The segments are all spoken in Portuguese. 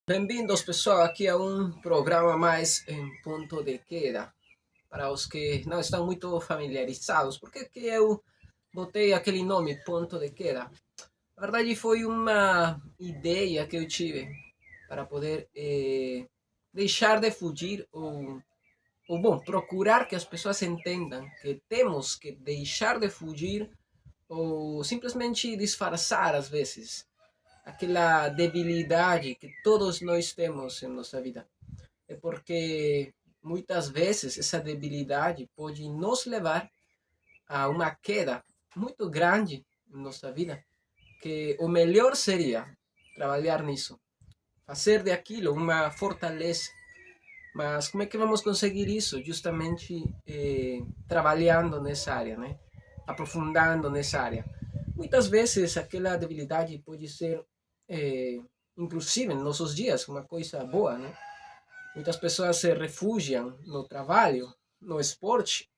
Bem-vindos, pessoal, aqui a um programa mais em ponto de queda. Para os que não estão muito familiarizados, por que eu botei aquele nome, ponto de queda? Na verdade, foi uma ideia que eu tive para poder deixar de fugir ou, bom, procurar que as pessoas entendam que temos que deixar de fugir ou simplesmente disfarçar às vezes aquela debilidade que todos nós temos em nossa vida. É porque muitas vezes essa debilidade pode nos levar a uma queda muito grande em nossa vida, que o melhor seria trabalhar nisso, fazer daquilo uma fortaleza. Mas como é que vamos conseguir isso? Justamente trabalhando nessa área, né? Aprofundando nessa área. Muitas vezes aquela debilidade pode ser, eh, inclusive em nossos dias, uma coisa boa, né? Muitas pessoas se refugiam no trabalho, no esporte,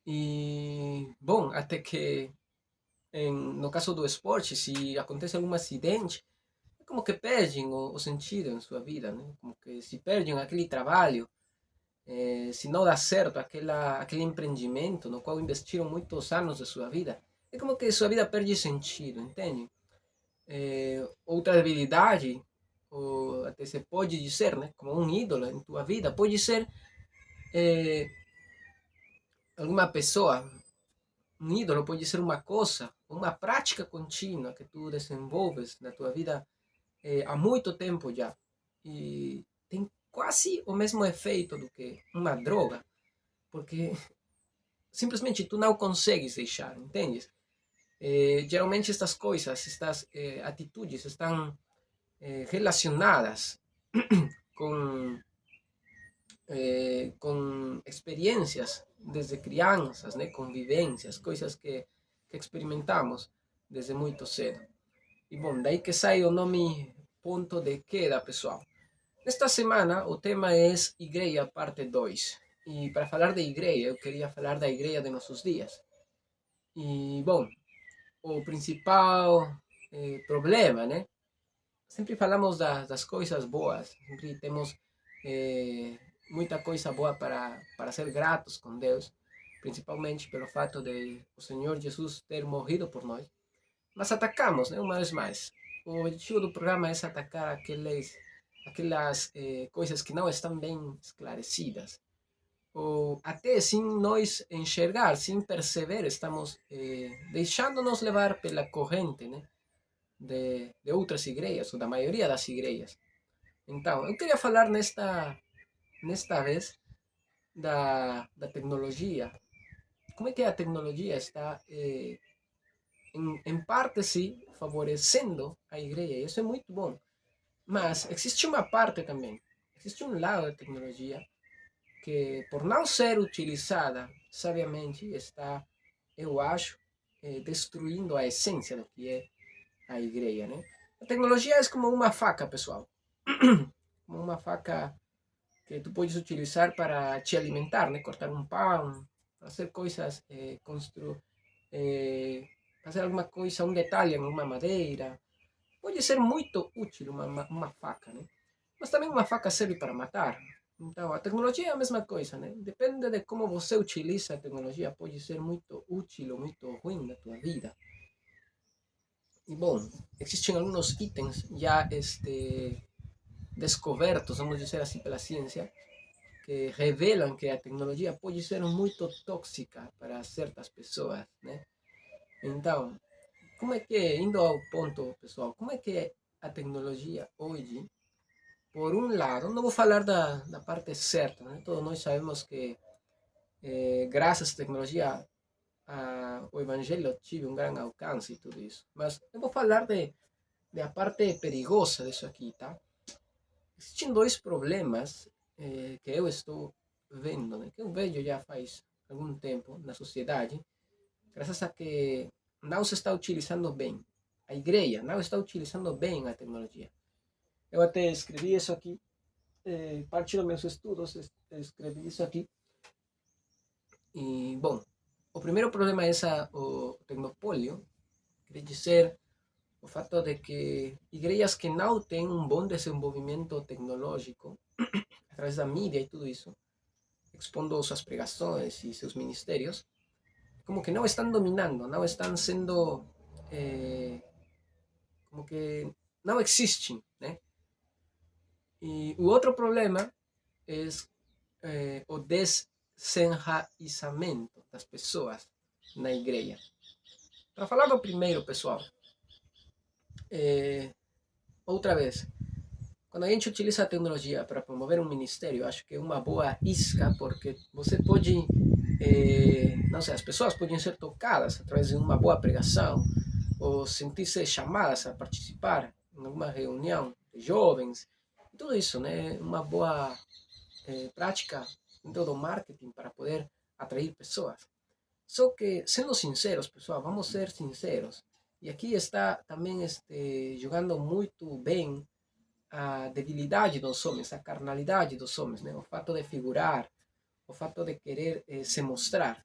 e, bom, até que, no caso do esporte, se acontece algum acidente, é como que perdem o sentido em sua vida, né? Como que se perdem aquele trabalho, se não dá certo aquele empreendimento no qual investiram muitos anos de sua vida, é como que sua vida perde sentido, entende? Outra habilidade, ou até se pode dizer, né, como um ídolo em tua vida, pode ser eh, alguma pessoa. Um ídolo pode ser uma coisa, uma prática contínua que tu desenvolves na tua vida há muito tempo já. E tem quase o mesmo efeito do que uma droga, porque simplesmente tu não consegues deixar, entendes? Geralmente estas coisas, estas atitudes estão relacionadas com, com experiências desde crianças, né? Convivências, coisas que experimentamos desde muito cedo. E bom, daí que sai o nome ponto de queda, pessoal. Nesta semana o tema é Igreja parte 2. E para falar de igreja, eu queria falar da igreja de nossos dias. E bom, o principal problema, né? Sempre falamos das coisas boas, sempre temos muita coisa boa para ser gratos com Deus, principalmente pelo fato de o Senhor Jesus ter morrido por nós. Mas atacamos, né, uma vez mais. O objetivo do programa é atacar aquelas coisas que não estão bem esclarecidas. Ou até sem nós enxergar, sem perceber, estamos deixando-nos levar pela corrente, né, de outras igrejas, ou da maioria das igrejas. Então, eu queria falar nesta vez da tecnologia. Como é que a tecnologia está, em parte, sim, favorecendo a igreja, e isso é muito bom. Mas existe uma parte também, existe um lado da tecnologia que, por não ser utilizada sabiamente, está, eu acho, destruindo a essência do que é a igreja, né? A tecnologia é como uma faca, pessoal. Como uma faca que tu podes utilizar para te alimentar, né? Cortar um pão, fazer coisas, eh, fazer alguma coisa, um detalhe em uma madeira. Pode ser muito útil uma faca, né? Mas também uma faca serve para matar. Então, a tecnologia é a mesma coisa, né? Depende de como você utiliza a tecnologia, pode ser muito útil ou muito ruim na tua vida. E bom, existem alguns itens já descobertos, vamos dizer assim, pela ciência, que revelam que a tecnologia pode ser muito tóxica para certas pessoas, né? Então, como é que, indo ao ponto, pessoal, como é que a tecnologia hoje, por um lado, não vou falar da parte certa, né? Todos nós sabemos que, graças à tecnologia, o evangelho tive um grande alcance e tudo isso. Mas eu vou falar de a parte perigosa disso aqui, tá? Existem dois problemas que eu estou vendo, né? Que eu vejo já faz algum tempo na sociedade, graças a que não se está utilizando bem. A igreja não está utilizando bem a tecnologia. Eu até escrevi isso aqui, parte dos meus estudos, escrevi isso aqui. E, bom, o primeiro problema é o tecnopólio, quer dizer, o fato de que igrejas que não têm um bom desenvolvimento tecnológico, através da mídia e tudo isso, expondo suas pregações e seus ministérios, como que não estão dominando, não estão sendo, eh, como que não existem, né? E o outro problema é o desenraizamento das pessoas na igreja. Para falar do primeiro, pessoal, é, outra vez, quando a gente utiliza a tecnologia para promover um ministério, acho que é uma boa isca, porque você pode, não sei, as pessoas podem ser tocadas através de uma boa pregação, ou sentir-se chamadas a participar em alguma reunião de jovens, tudo isso, né? Uma boa prática dentro do marketing para poder atrair pessoas. Só que, sendo sinceros, pessoal, vamos ser sinceros. E aqui está também jogando muito bem a debilidade dos homens, a carnalidade dos homens, né? O fato de figurar, o fato de querer se mostrar.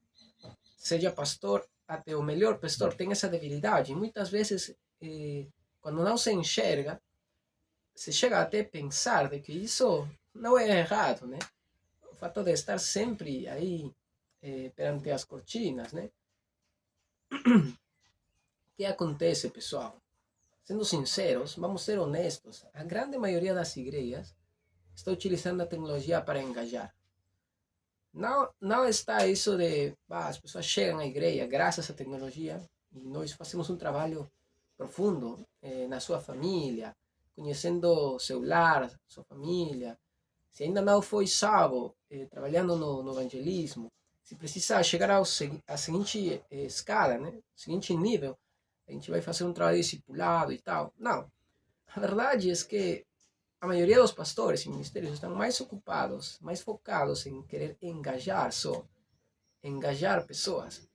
Seja pastor, até o melhor pastor tem essa debilidade. E muitas vezes, quando não se enxerga, se chega até a pensar de que isso não é errado, né? O fato de estar sempre aí perante as cortinas, né? O que acontece, pessoal? Sendo sinceros, vamos ser honestos, a grande maioria das igrejas está utilizando a tecnologia para engajar. Não está isso de as pessoas chegam à igreja graças à tecnologia e nós fazemos um trabalho profundo na sua família, conhecendo seu lar, sua família. Se ainda não foi salvo, trabalhando no evangelismo, se precisa chegar à seguinte escala, né? Seguinte nível, a gente vai fazer um trabalho discipulado e tal. Não. A verdade é que a maioria dos pastores e ministérios estão mais ocupados, mais focados em querer engajar só, engajar pessoas.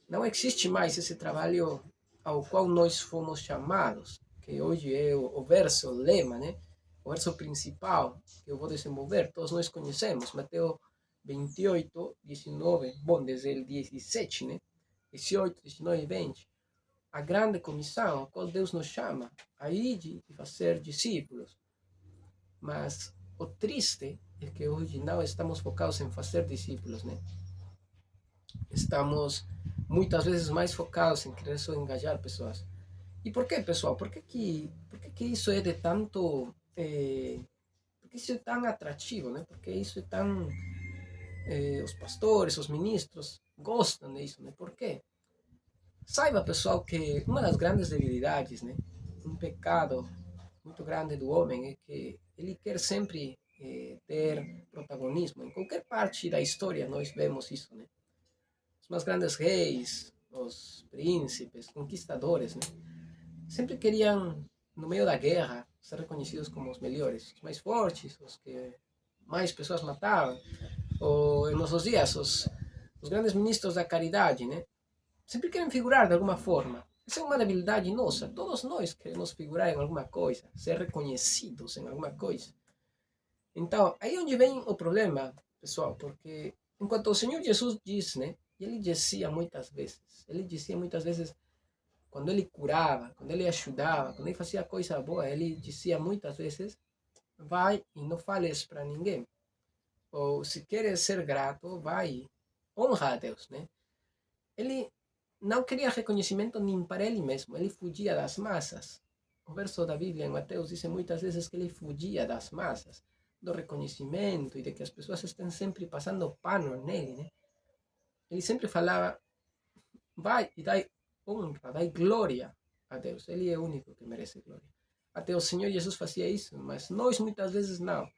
Não existe mais esse trabalho ao qual nós fomos chamados, que hoje é o verso, o lema, né? O verso principal que eu vou desenvolver, todos nós conhecemos, Mateus 28, 19, bom, desde o 17, né? 18, 19 e 20. A grande comissão a qual Deus nos chama, a ir e fazer discípulos. Mas o triste é que hoje não estamos focados em fazer discípulos, né? Estamos muitas vezes mais focados em querer só engajar pessoas. E por que, pessoal? Por que isso é de tanto... por que isso é tão atrativo, né? Porque isso é tão... os pastores, os ministros gostam disso, né? Por quê? Saiba, pessoal, que uma das grandes debilidades, né? Um pecado muito grande do homem é que ele quer sempre ter protagonismo. Em qualquer parte da história nós vemos isso, né? Os mais grandes reis, os príncipes, conquistadores, né? Sempre queriam, no meio da guerra, ser reconhecidos como os melhores, os mais fortes, os que mais pessoas matavam. Ou, em nossos dias, os grandes ministros da caridade, né? Sempre querem figurar de alguma forma. Essa é uma debilidade nossa. Todos nós queremos figurar em alguma coisa, ser reconhecidos em alguma coisa. Então, aí é onde vem o problema, pessoal, porque enquanto o Senhor Jesus diz, né? Ele dizia muitas vezes, quando ele curava, quando ele ajudava, quando ele fazia coisa boa, ele dizia muitas vezes, vai e não fales para ninguém. Ou se queres ser grato, vai, honra a Deus, né? Ele não queria reconhecimento nem para ele mesmo, ele fugia das massas. O verso da Bíblia em Mateus diz muitas vezes que ele fugia das massas, do reconhecimento e de que as pessoas estão sempre passando pano nele, né? Ele sempre falava, vai e dai honra, dai glória a Deus. Ele é o único que merece glória. Até o Senhor Jesus fazia isso, mas nós muitas vezes não.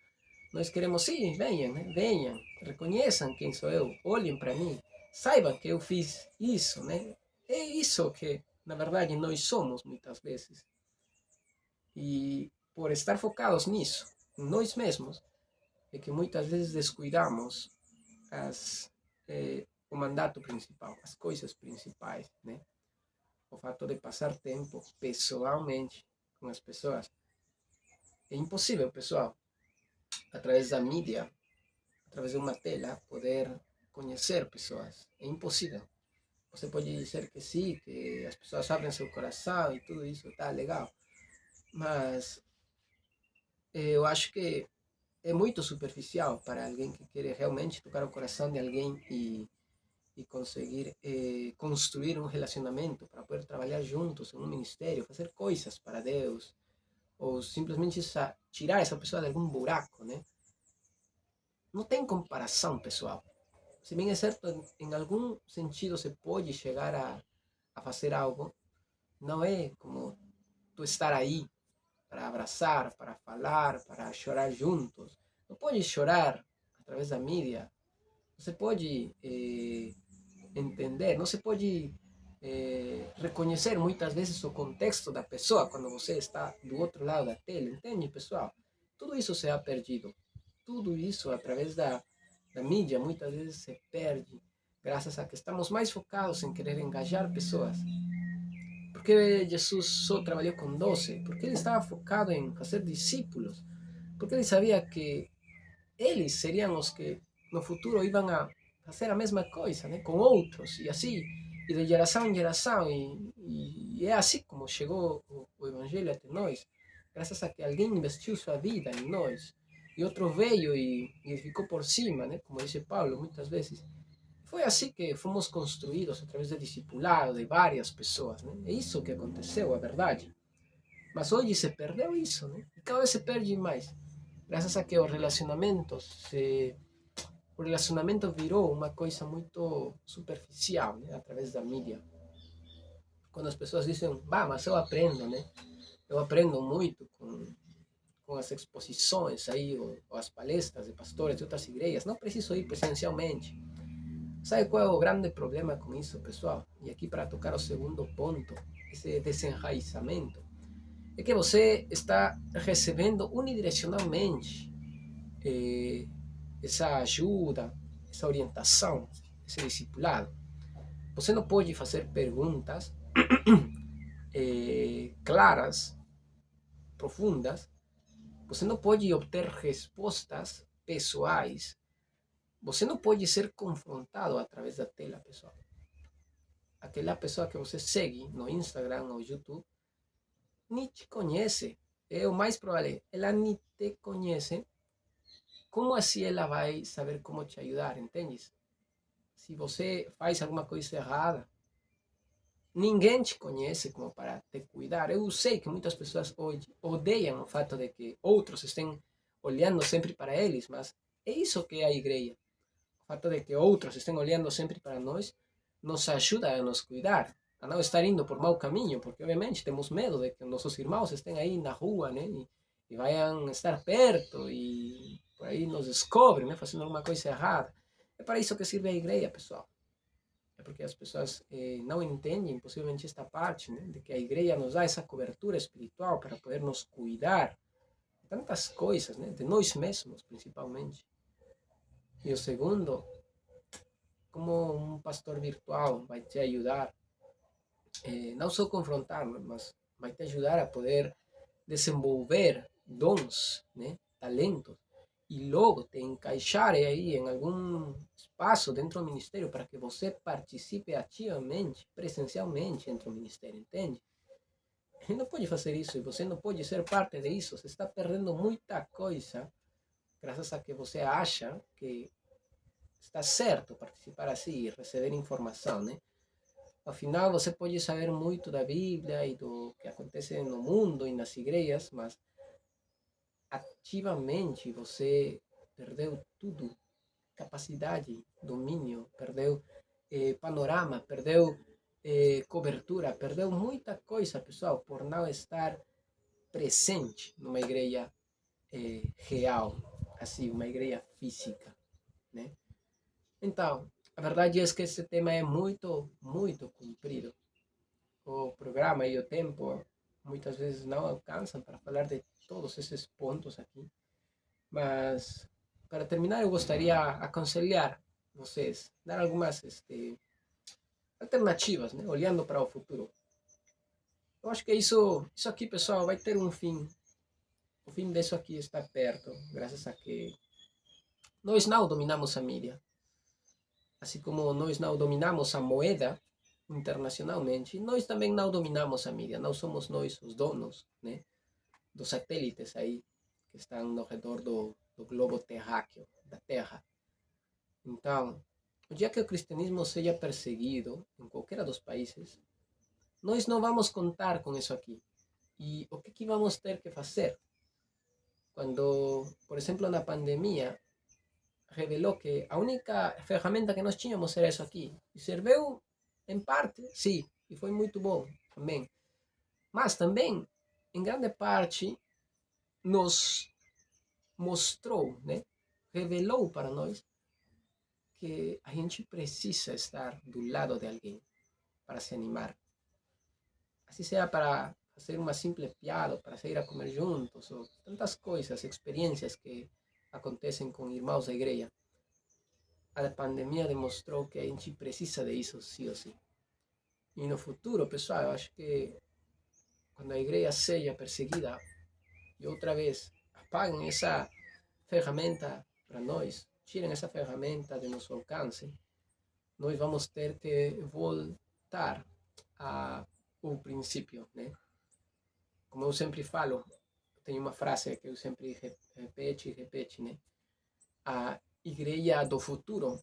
Nós queremos, sim, venham, né? Venham, reconheçam quem sou eu, olhem para mim, saibam que eu fiz isso, né? É isso que, na verdade, nós somos muitas vezes. E por estar focados nisso, em nós mesmos, é que muitas vezes descuidamos o mandato principal, as coisas principais, né? O fato de passar tempo pessoalmente com as pessoas. É impossível, pessoal, através da mídia, através de uma tela, poder conhecer pessoas. É impossível. você pode dizer que sim, que as pessoas abrem seu coração e tudo isso tá legal, mas eu acho que é muito superficial para alguém que quer realmente tocar o coração de alguém e conseguir construir um relacionamento para poder trabalhar juntos em um ministério, fazer coisas para Deus, ou simplesmente tirar essa pessoa de algum buraco, né? Não tem comparação, pessoal. Se bem é certo, em algum sentido se pode chegar a fazer algo, não é como tu estar aí para abraçar, para falar, para chorar juntos. Não pode chorar através da mídia. Você pode entender, não se pode reconhecer muitas vezes o contexto da pessoa quando você está do outro lado da tela, entende, pessoal? Tudo isso se ha perdido. Tudo isso através da mídia muitas vezes se perde, graças a que estamos mais focados em querer engajar pessoas. Porque Jesus só trabalhou com 12? Porque ele estava focado em fazer discípulos. Porque ele sabia que eles seriam os que no futuro iam a fazer a mesma coisa, né? Com outros, e assim, e de geração em geração, e é assim como chegou o Evangelho até nós, graças a que alguém investiu sua vida em nós, e outro veio e ficou por cima, né? Como disse Paulo muitas vezes. Foi assim que fomos construídos através do discipulado de várias pessoas, né? É isso que aconteceu, é verdade. Mas hoje se perdeu isso, né? E cada vez se perde mais. Graças a que o relacionamento virou uma coisa muito superficial, né? Através da mídia. Quando as pessoas dizem, bah, mas eu aprendo, né? Eu aprendo muito com as exposições aí, ou as palestras de pastores de outras igrejas. Não preciso ir presencialmente. Sabe qual é o grande problema com isso, pessoal? E aqui para tocar o segundo ponto, esse desenraizamento, é que você está recebendo unidirecionalmente eh, essa ajuda, essa orientação, esse discipulado. Você não pode fazer perguntas claras, profundas. Você não pode obter respostas pessoais. Você não pode ser confrontado através da tela, pessoal. Aquela pessoa que você segue no Instagram ou YouTube nem te conhece. É o mais provável. Ela nem te conhece. Como assim ela vai saber como te ajudar, entende? Se você faz alguma coisa errada, ninguém te conhece como para te cuidar. Eu sei que muitas pessoas hoje odeiam o fato de que outros estén olhando sempre para eles, mas é isso que é a igreja. O fato de que outros estén olhando sempre para nós nos ajuda a nos cuidar, a não estar indo por mau caminho, porque obviamente temos medo de que nossos irmãos estén aí na rua, né? E vayan estar perto e por aí nos descobrem, né? Fazendo alguma coisa errada. É para isso que serve a igreja, pessoal. É porque as pessoas não entendem possivelmente esta parte, né? De que a igreja nos dá essa cobertura espiritual para poder nos cuidar de tantas coisas, né? De nós mesmos, principalmente. E o segundo, como um pastor virtual vai te ajudar, não só confrontar, mas vai te ajudar a poder desenvolver dons, né? Talentos, e logo te encaixar aí em algum espaço dentro do ministério para que você participe ativamente, presencialmente dentro do ministério, entende? Você não pode fazer isso e você não pode ser parte disso. Você está perdendo muita coisa graças a que você acha que está certo participar assim e receber informação, né? Afinal, você pode saber muito da Bíblia e do que acontece no mundo e nas igrejas, mas ativamente você perdeu tudo, capacidade, domínio, perdeu panorama, perdeu cobertura, perdeu muita coisa, pessoal, por não estar presente numa igreja real, assim, uma igreja física, né? Então, a verdade é que esse tema é muito, muito comprido. O programa e o tempo muitas vezes não alcançam para falar de todos esses pontos aqui. Mas, para terminar, eu gostaria de aconselhar vocês, dar algumas alternativas, né? Olhando para o futuro. Eu acho que isso aqui, pessoal, vai ter um fim. O fim disso aqui está perto, graças a que nós não dominamos a mídia. Assim como nós não dominamos a moeda, internacionalmente. Nós também não dominamos a mídia, não somos nós os donos, né, dos satélites aí que estão ao redor do globo terráqueo, da Terra. Então, o dia que o cristianismo seja perseguido em qualquer dos países, nós não vamos contar com isso aqui. E o que vamos ter que fazer? Quando, por exemplo, na pandemia, revelou que a única ferramenta que nós tínhamos era isso aqui. E serviu em parte, sim, e foi muito bom também. Mas também, em grande parte, nos mostrou, né? Revelou para nós que a gente precisa estar do lado de alguém para se animar. Assim seja para fazer uma simples piada, para sair a comer juntos, ou tantas coisas, experiências que acontecem com irmãos da igreja. A pandemia demonstrou que a gente precisa de isso, sim ou sim. E no futuro, pessoal, eu acho que quando a igreja seja perseguida, e outra vez apaguem essa ferramenta para nós, tirem essa ferramenta de nosso alcance, nós vamos ter que voltar ao princípio, né? Como eu sempre falo, tem uma frase que eu sempre repete e repete, né? A igreja do futuro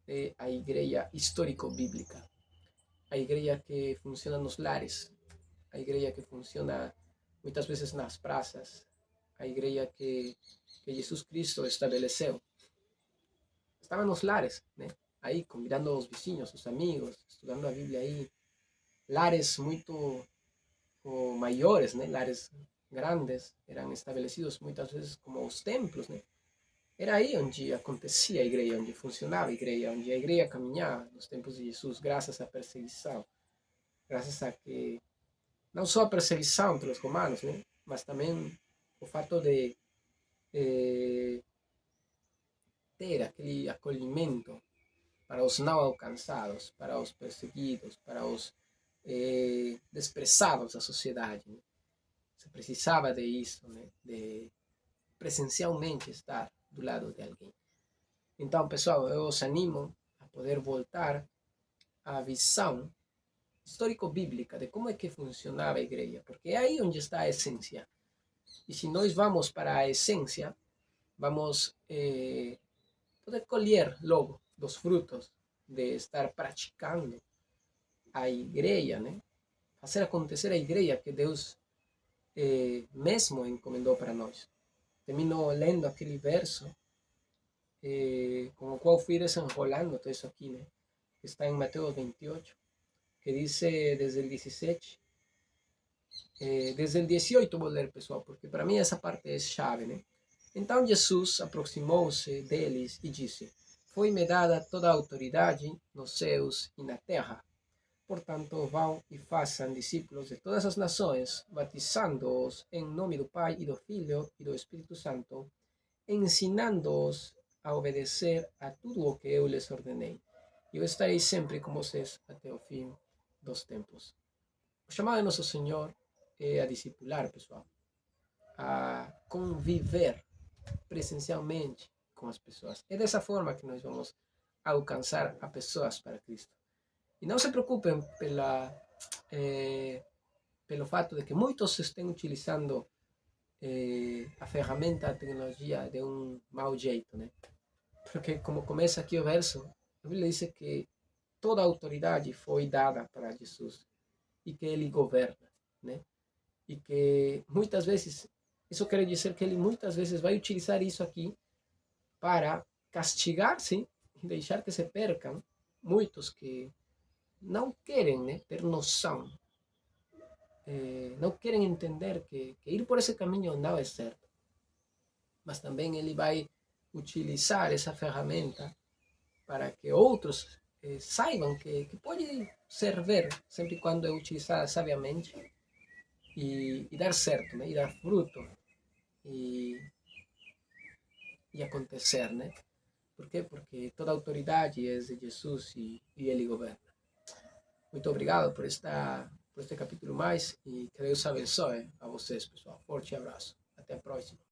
é a igreja histórico-bíblica, a igreja que funciona nos lares, a igreja que funciona muitas vezes nas praças, a igreja que Jesus Cristo estabeleceu. Estava nos lares, né? Aí, convidando os vizinhos, os amigos, estudando a Bíblia aí. Lares muito maiores, né? Lares grandes, eram estabelecidos muitas vezes como os templos, né? Era aí onde acontecia a igreja, onde funcionava a igreja, onde a igreja caminhava nos tempos de Jesus, graças à perseguição, graças a que, não só a perseguição pelos romanos, né? Mas também o fato de ter aquele acolhimento para os não alcançados, para os perseguidos, para os desprezados da sociedade. Né? Se precisava de isso, né? De presencialmente estar do lado de alguém. Então, pessoal, eu os animo a poder voltar à visão histórico-bíblica de como é que funcionava a igreja, porque é aí onde está a essência. E se nós vamos para a essência, vamos poder colher logo dos frutos de estar praticando a igreja, né? Fazer acontecer a igreja que Deus mesmo encomendou para nós. Termino lendo aquele verso com o qual fui desenrolando todo isso aqui, né? Que está em Mateus 28, que diz desde o 17, desde o 18 vou ler, pessoal, porque para mim essa parte é chave, né? Então Jesus aproximou-se deles e disse: Foi-me dada toda a autoridade nos céus e na terra. Portanto, vão e façam discípulos de todas as nações, batizando-os em nome do Pai e do Filho e do Espírito Santo, ensinando-os a obedecer a tudo o que eu lhes ordenei. Eu estarei sempre com vocês até o fim dos tempos. O chamado de nosso Senhor é a discipular, pessoal, a conviver presencialmente com as pessoas. É dessa forma que nós vamos alcançar a pessoas para Cristo. E não se preocupem pelo fato de que muitos estão utilizando a ferramenta, a tecnologia de um mau jeito, né? Porque como começa aqui o verso, a Bíblia diz que toda a autoridade foi dada para Jesus e que ele governa, né? E que muitas vezes, isso quer dizer que ele muitas vezes vai utilizar isso aqui para castigar, sim, e deixar que se percam muitos que não querem, né, ter noção, não querem entender que ir por esse caminho não é certo. Mas também ele vai utilizar essa ferramenta para que outros saibam que pode servir sempre quando é utilizada sabiamente e dar certo, né? E dar fruto e, e acontecer, né? Por quê? Porque toda autoridade é de Jesus e ele governa. Muito obrigado por este capítulo mais e que Deus abençoe a vocês, pessoal. Forte abraço. Até a próxima.